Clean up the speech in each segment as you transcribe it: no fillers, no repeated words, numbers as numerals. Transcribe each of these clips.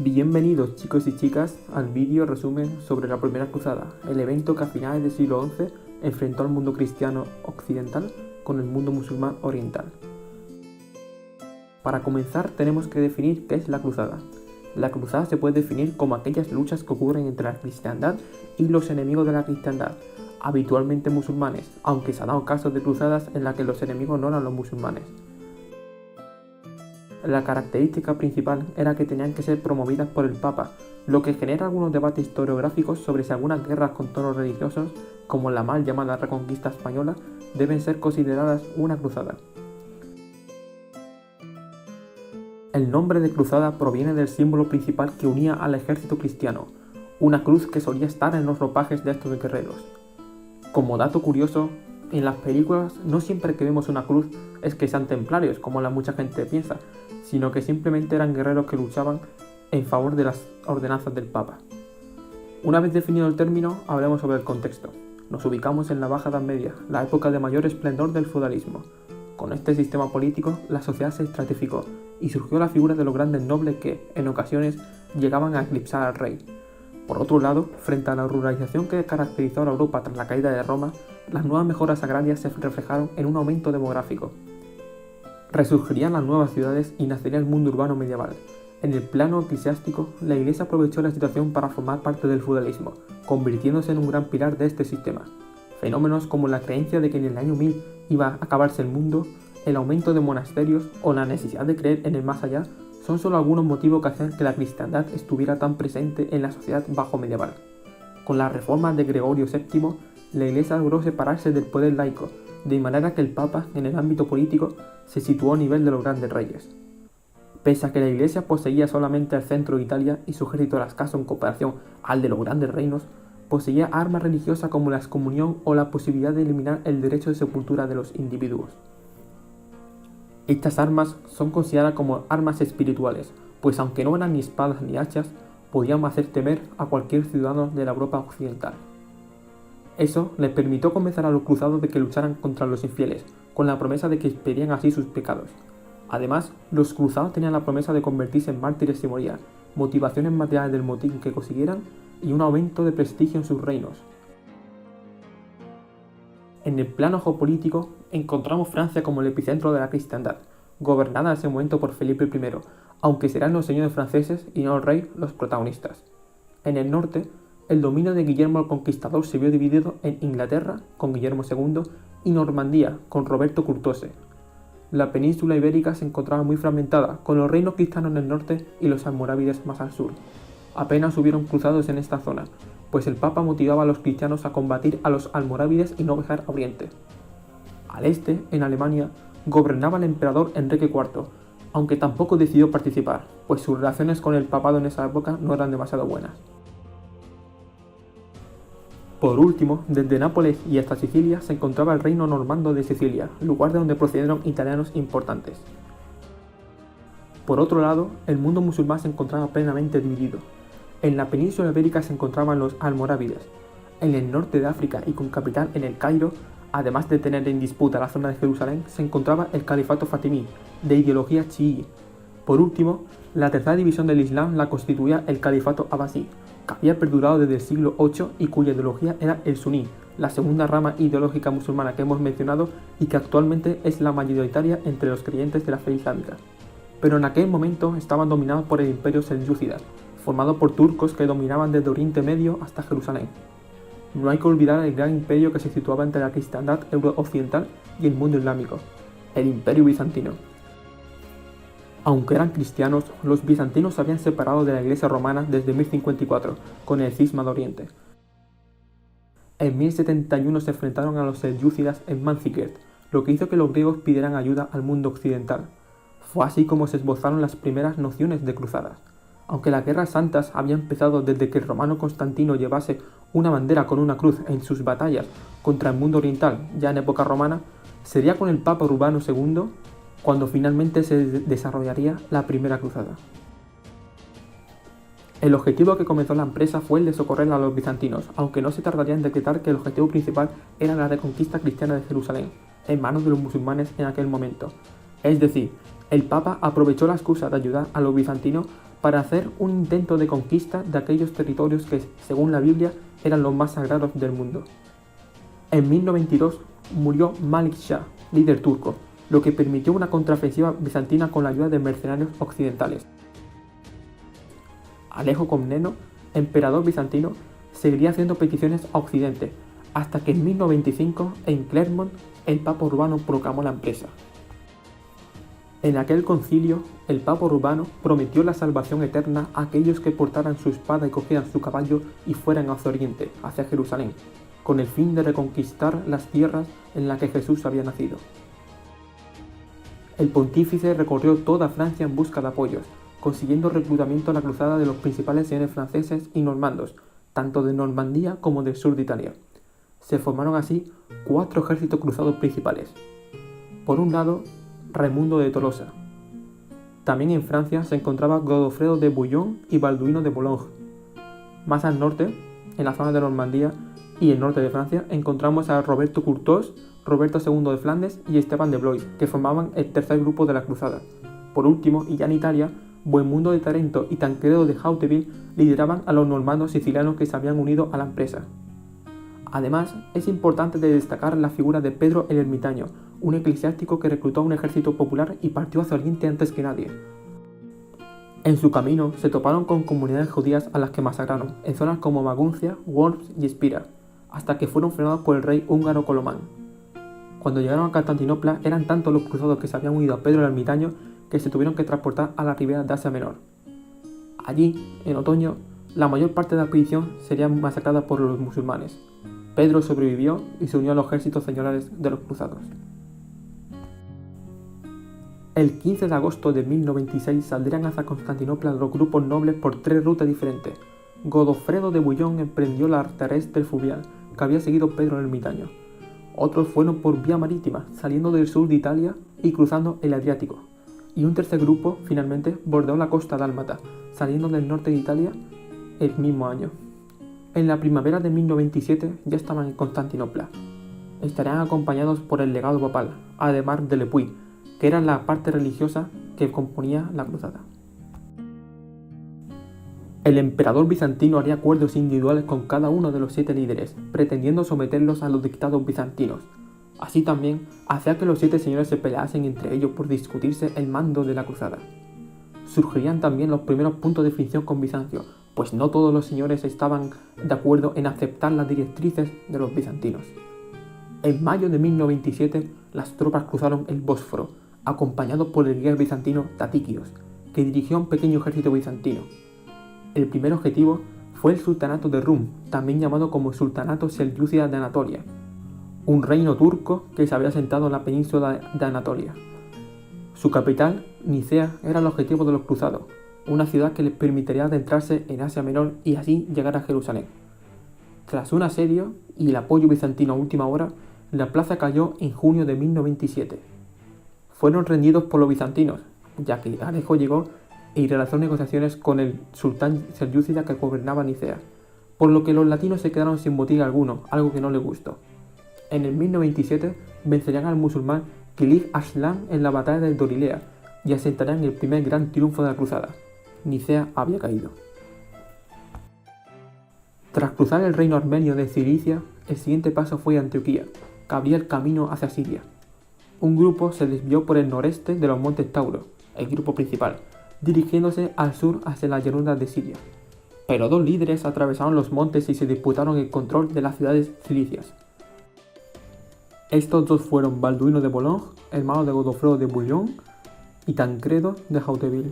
Bienvenidos chicos y chicas al vídeo resumen sobre la Primera Cruzada, el evento que a finales del siglo XI enfrentó al mundo cristiano occidental con el mundo musulmán oriental. Para comenzar tenemos que definir qué es la cruzada. La cruzada se puede definir como aquellas luchas que ocurren entre la cristiandad y los enemigos de la cristiandad, habitualmente musulmanes, aunque se han dado casos de cruzadas en las que los enemigos no eran los musulmanes. La característica principal era que tenían que ser promovidas por el Papa, lo que genera algunos debates historiográficos sobre si algunas guerras con tonos religiosos, como la mal llamada Reconquista Española, deben ser consideradas una cruzada. El nombre de cruzada proviene del símbolo principal que unía al ejército cristiano, una cruz que solía estar en los ropajes de estos guerreros. Como dato curioso, en las películas no siempre que vemos una cruz es que sean templarios, como la mucha gente piensa, sino que simplemente eran guerreros que luchaban en favor de las ordenanzas del Papa. Una vez definido el término, hablemos sobre el contexto. Nos ubicamos en la Baja Edad Media, la época de mayor esplendor del feudalismo. Con este sistema político, la sociedad se estratificó y surgió la figura de los grandes nobles que, en ocasiones, llegaban a eclipsar al rey. Por otro lado, frente a la ruralización que caracterizó a la Europa tras la caída de Roma, las nuevas mejoras agrarias se reflejaron en un aumento demográfico. Resurgirían las nuevas ciudades y nacería el mundo urbano medieval. En el plano eclesiástico, la Iglesia aprovechó la situación para formar parte del feudalismo, convirtiéndose en un gran pilar de este sistema. Fenómenos como la creencia de que en el año 1000 iba a acabarse el mundo, el aumento de monasterios o la necesidad de creer en el más allá son solo algunos motivos que hacen que la cristiandad estuviera tan presente en la sociedad bajo medieval. Con las reformas de Gregorio VII, la Iglesia logró separarse del poder laico, de manera que el Papa, en el ámbito político, se situó a nivel de los grandes reyes. Pese a que la Iglesia poseía solamente el centro de Italia y su ejército era escaso en comparación al de los grandes reinos, poseía armas religiosas como la excomunión o la posibilidad de eliminar el derecho de sepultura de los individuos. Estas armas son consideradas como armas espirituales, pues aunque no eran ni espadas ni hachas, podían hacer temer a cualquier ciudadano de la Europa occidental. Eso les permitió convencer a los cruzados de que lucharan contra los infieles, con la promesa de que expiarían así sus pecados. Además, los cruzados tenían la promesa de convertirse en mártires si morían, motivaciones materiales del motín que consiguieran y un aumento de prestigio en sus reinos. En el plano geopolítico, encontramos Francia como el epicentro de la cristiandad, gobernada en ese momento por Felipe I, aunque serán los señores franceses y no el rey los protagonistas. En el norte, el dominio de Guillermo el Conquistador se vio dividido en Inglaterra, con Guillermo II, y Normandía, con Roberto Curtose. La península ibérica se encontraba muy fragmentada, con los reinos cristianos en el norte y los almorávides más al sur. Apenas hubieron cruzados en esta zona, pues el Papa motivaba a los cristianos a combatir a los almorávides y no viajar a Oriente. Al este, en Alemania, gobernaba el emperador Enrique IV, aunque tampoco decidió participar, pues sus relaciones con el papado en esa época no eran demasiado buenas. Por último, desde Nápoles y hasta Sicilia se encontraba el reino normando de Sicilia, lugar de donde procedieron italianos importantes. Por otro lado, el mundo musulmán se encontraba plenamente dividido. En la península ibérica se encontraban los almorávides. En el norte de África y con capital en el Cairo, además de tener en disputa la zona de Jerusalén, se encontraba el califato fatimí, de ideología chií. Por último, la tercera división del Islam la constituía el califato abasí, que había perdurado desde el siglo VIII y cuya ideología era el suní, la segunda rama ideológica musulmana que hemos mencionado y que actualmente es la mayoritaria entre los creyentes de la fe islámica. Pero en aquel momento estaban dominados por el imperio selyúcida, formado por turcos que dominaban desde Oriente Medio hasta Jerusalén. No hay que olvidar el gran imperio que se situaba entre la cristiandad occidental y el mundo islámico, el imperio bizantino. Aunque eran cristianos, los bizantinos se habían separado de la iglesia romana desde 1054, con el cisma de Oriente. En 1071 se enfrentaron a los selyúcidas en Manzikert, lo que hizo que los griegos pidieran ayuda al mundo occidental. Fue así como se esbozaron las primeras nociones de cruzadas. Aunque las guerras santas habían empezado desde que el romano Constantino llevase una bandera con una cruz en sus batallas contra el mundo oriental, ya en época romana, sería con el Papa Urbano II cuando finalmente se desarrollaría la primera cruzada. El objetivo que comenzó la empresa fue el de socorrer a los bizantinos, aunque no se tardaría en decretar que el objetivo principal era la reconquista cristiana de Jerusalén, en manos de los musulmanes en aquel momento. Es decir, el Papa aprovechó la excusa de ayudar a los bizantinos para hacer un intento de conquista de aquellos territorios que, según la Biblia, eran los más sagrados del mundo. En 1092 murió Malik Shah, líder turco, lo que permitió una contraofensiva bizantina con la ayuda de mercenarios occidentales. Alejo Comneno, emperador bizantino, seguiría haciendo peticiones a Occidente, hasta que en 1095, en Clermont, el Papa Urbano proclamó la empresa. En aquel concilio, el Papa Urbano prometió la salvación eterna a aquellos que portaran su espada y cogieran su caballo y fueran hacia Oriente, hacia Jerusalén, con el fin de reconquistar las tierras en las que Jesús había nacido. El pontífice recorrió toda Francia en busca de apoyos, consiguiendo reclutamiento a la cruzada de los principales señores franceses y normandos, tanto de Normandía como del sur de Italia. Se formaron así 4 ejércitos cruzados principales. Por un lado, Raimundo de Tolosa. También en Francia se encontraba Godofredo de Bouillon y Balduino de Boulogne. Más al norte, en la zona de Normandía y el norte de Francia, encontramos a Roberto Curthose, Roberto II de Flandes y Esteban de Blois, que formaban el tercer grupo de la cruzada. Por último, y ya en Italia, Bohemundo de Tarento y Tancredo de Hauteville lideraban a los normandos sicilianos que se habían unido a la empresa. Además, es importante destacar la figura de Pedro el Ermitaño, un eclesiástico que reclutó a un ejército popular y partió hacia Oriente antes que nadie. En su camino se toparon con comunidades judías a las que masacraron, en zonas como Maguncia, Worms y Espira, hasta que fueron frenados por el rey húngaro Colomán. Cuando llegaron a Constantinopla eran tantos los cruzados que se habían unido a Pedro el Ermitaño que se tuvieron que transportar a la ribera de Asia Menor. Allí, en otoño, la mayor parte de la expedición sería masacrada por los musulmanes. Pedro sobrevivió y se unió a los ejércitos señoriales de los cruzados. El 15 de agosto de 1096 saldrían hacia Constantinopla los grupos nobles por 3 rutas diferentes. Godofredo de Bouillon emprendió la terrestre fluvial que había seguido Pedro el Ermitaño. Otros fueron por vía marítima, saliendo del sur de Italia y cruzando el Adriático. Y un tercer grupo, finalmente, bordeó la costa dálmata, saliendo del norte de Italia el mismo año. En la primavera de 1097 ya estaban en Constantinopla. Estarían acompañados por el legado papal, además de Lepuy, que era la parte religiosa que componía la cruzada. El emperador bizantino haría acuerdos individuales con cada uno de los 7 líderes, pretendiendo someterlos a los dictados bizantinos. Así también hacía que los 7 señores se peleasen entre ellos por discutirse el mando de la cruzada. Surgirían también los primeros puntos de fricción con Bizancio, pues no todos los señores estaban de acuerdo en aceptar las directrices de los bizantinos. En mayo de 1097, las tropas cruzaron el Bósforo, acompañados por el guía bizantino Tatiquios, que dirigió un pequeño ejército bizantino. El primer objetivo fue el sultanato de Rum, también llamado como sultanato selyúcida de Anatolia, un reino turco que se había asentado en la península de Anatolia. Su capital, Nicea, era el objetivo de los cruzados, una ciudad que les permitiría adentrarse en Asia Menor y así llegar a Jerusalén. Tras un asedio y el apoyo bizantino a última hora, la plaza cayó en junio de 1097. Fueron rendidos por los bizantinos, ya que Alejo llegó y realizó negociaciones con el sultán selyúcida que gobernaba Nicea, por lo que los latinos se quedaron sin botín alguno, algo que no les gustó. En el 1097 vencerían al musulmán Kilij Arslan en la batalla de Dorilea y asentarían el primer gran triunfo de la cruzada. Nicea había caído. Tras cruzar el reino armenio de Cilicia, el siguiente paso fue Antioquía, que abría el camino hacia Siria. Un grupo se desvió por el noreste de los montes Tauro, el grupo principal, dirigiéndose al sur hacia las llanuras de Siria. Pero 2 líderes atravesaron los montes y se disputaron el control de las ciudades cilicias. Estos 2 fueron Balduino de Boulogne, hermano de Godofredo de Bouillon, y Tancredo de Hauteville.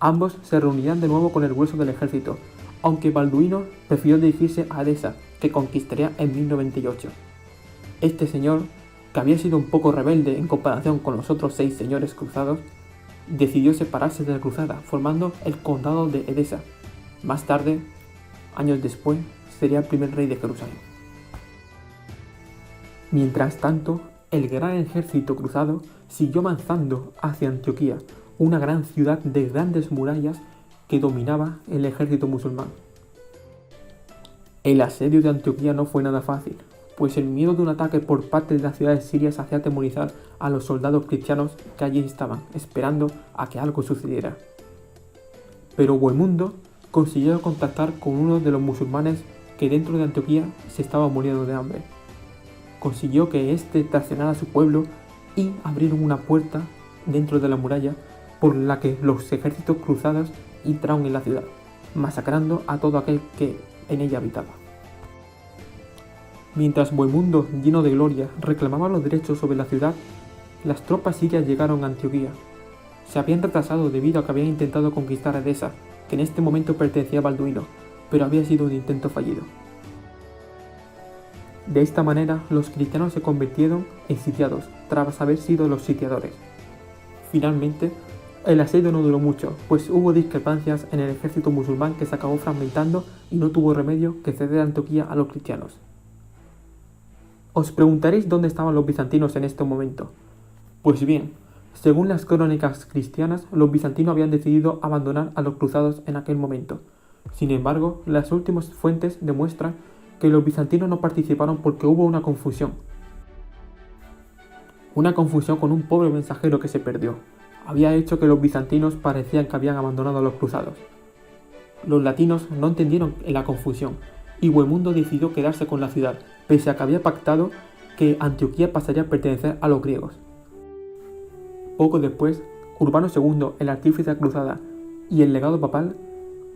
Ambos se reunirían de nuevo con el grueso del ejército, aunque Balduino prefirió dirigirse a Edesa, que conquistaría en 1098. Este señor, que había sido un poco rebelde en comparación con los otros 6 señores cruzados, decidió separarse de la cruzada, formando el condado de Edesa. Más tarde, años después, sería el primer rey de Jerusalén. Mientras tanto, el gran ejército cruzado siguió avanzando hacia Antioquía, una gran ciudad de grandes murallas que dominaba el ejército musulmán. El asedio de Antioquía no fue nada fácil, pues el miedo de un ataque por parte de las ciudades sirias hacía atemorizar a los soldados cristianos que allí estaban, esperando a que algo sucediera. pero Bohemundo consiguió contactar con uno de los musulmanes que dentro de Antioquía se estaba muriendo de hambre. Consiguió que éste traicionara a su pueblo y abrieron una puerta dentro de la muralla por la que los ejércitos cruzados entraron en la ciudad, masacrando a todo aquel que en ella habitaba. Mientras Bohemundo, lleno de gloria, reclamaba los derechos sobre la ciudad, las tropas sirias llegaron a Antioquía. Se habían retrasado debido a que habían intentado conquistar Edesa, que en este momento pertenecía a Balduino, pero había sido un intento fallido. De esta manera, los cristianos se convirtieron en sitiados, tras haber sido los sitiadores. Finalmente, el asedio no duró mucho, pues hubo discrepancias en el ejército musulmán que se acabó fragmentando y no tuvo remedio que ceder Antioquía a los cristianos. Os preguntaréis dónde estaban los bizantinos en este momento. Pues bien, según las crónicas cristianas, los bizantinos habían decidido abandonar a los cruzados en aquel momento. Sin embargo, las últimas fuentes demuestran que los bizantinos no participaron porque hubo una confusión. Una confusión con un pobre mensajero que se perdió. Había hecho que los bizantinos parecían que habían abandonado a los cruzados. Los latinos no entendieron la confusión y Bohemundo decidió quedarse con la ciudad, pese a que había pactado que Antioquía pasaría a pertenecer a los griegos. Poco después, Urbano II, el artífice de la cruzada, y el legado papal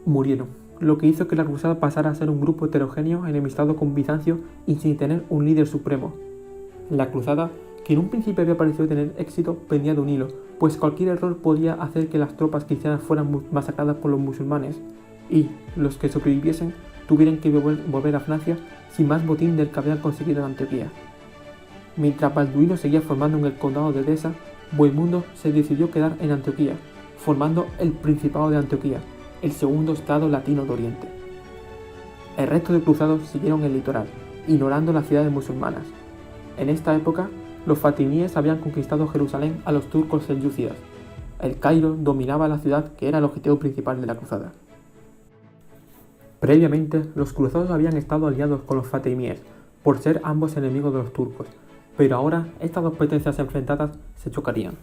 murieron, lo que hizo que la cruzada pasara a ser un grupo heterogéneo enemistado con Bizancio y sin tener un líder supremo. La cruzada, que en un principio había parecido tener éxito, pendía de un hilo, pues cualquier error podía hacer que las tropas cristianas fueran masacradas por los musulmanes, y los que sobreviviesen tuvieran que volver a Francia sin más botín del que habían conseguido en Antioquía. Mientras Balduino seguía formando en el condado de Edesa, Bohemundo se decidió quedar en Antioquía, formando el Principado de Antioquía, el segundo estado latino de Oriente. El resto de cruzados siguieron el litoral, ignorando las ciudades musulmanas. En esta época, los fatimíes habían conquistado Jerusalén a los turcos selyúcidas. El Cairo dominaba la ciudad, que era el objetivo principal de la cruzada. Previamente, los cruzados habían estado aliados con los fatimíes, por ser ambos enemigos de los turcos, pero ahora estas dos potencias enfrentadas se chocarían.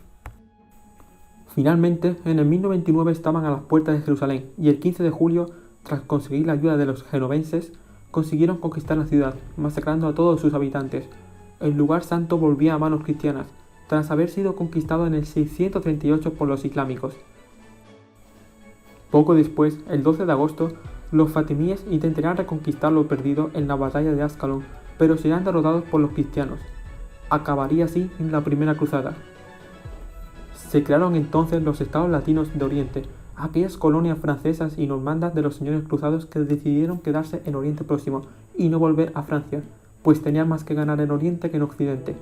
Finalmente, en el 1029 estaban a las puertas de Jerusalén y el 15 de julio, tras conseguir la ayuda de los genovenses, consiguieron conquistar la ciudad, masacrando a todos sus habitantes. El lugar santo volvía a manos cristianas, tras haber sido conquistado en el 638 por los islámicos. Poco después, el 12 de agosto, los fatimíes intentarían reconquistar lo perdido en la batalla de Ascalón, pero serían derrotados por los cristianos. Acabaría así en la primera cruzada. Se crearon entonces los estados latinos de Oriente, aquellas colonias francesas y normandas de los señores cruzados que decidieron quedarse en Oriente Próximo y no volver a Francia, pues tenían más que ganar en Oriente que en Occidente.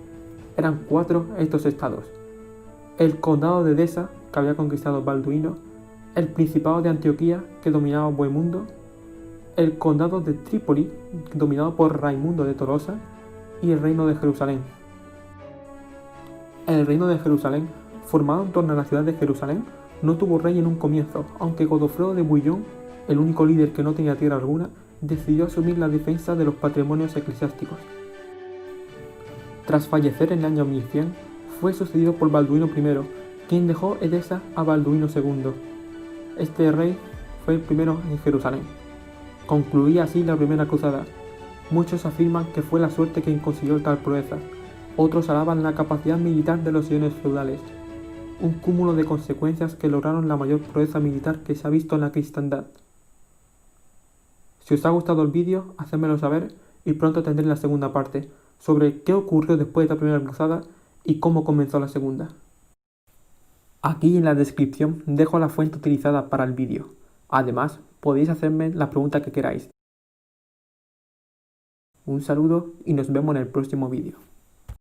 Eran 4 estos estados: el condado de Edesa, que había conquistado Balduino, el Principado de Antioquía, que dominaba Bohemundo, el condado de Trípoli, dominado por Raimundo de Tolosa, y el reino de Jerusalén. El reino de Jerusalén, formado en torno a la ciudad de Jerusalén, no tuvo rey en un comienzo, aunque Godofredo de Bouillon, el único líder que no tenía tierra alguna, decidió asumir la defensa de los patrimonios eclesiásticos. Tras fallecer en el año 1100, fue sucedido por Balduino I, quien dejó Edesa a Balduino II. Este rey fue el primero en Jerusalén. Concluía así la primera cruzada. Muchos afirman que fue la suerte quien consiguió tal proeza. Otros alaban la capacidad militar de los señores feudales. Un cúmulo de consecuencias que lograron la mayor proeza militar que se ha visto en la cristiandad. Si os ha gustado el vídeo, hacedmelo saber y pronto tendré la segunda parte, sobre qué ocurrió después de la primera cruzada y cómo comenzó la segunda. Aquí en la descripción dejo la fuente utilizada para el vídeo. Además, podéis hacerme la pregunta que queráis. Un saludo y nos vemos en el próximo vídeo.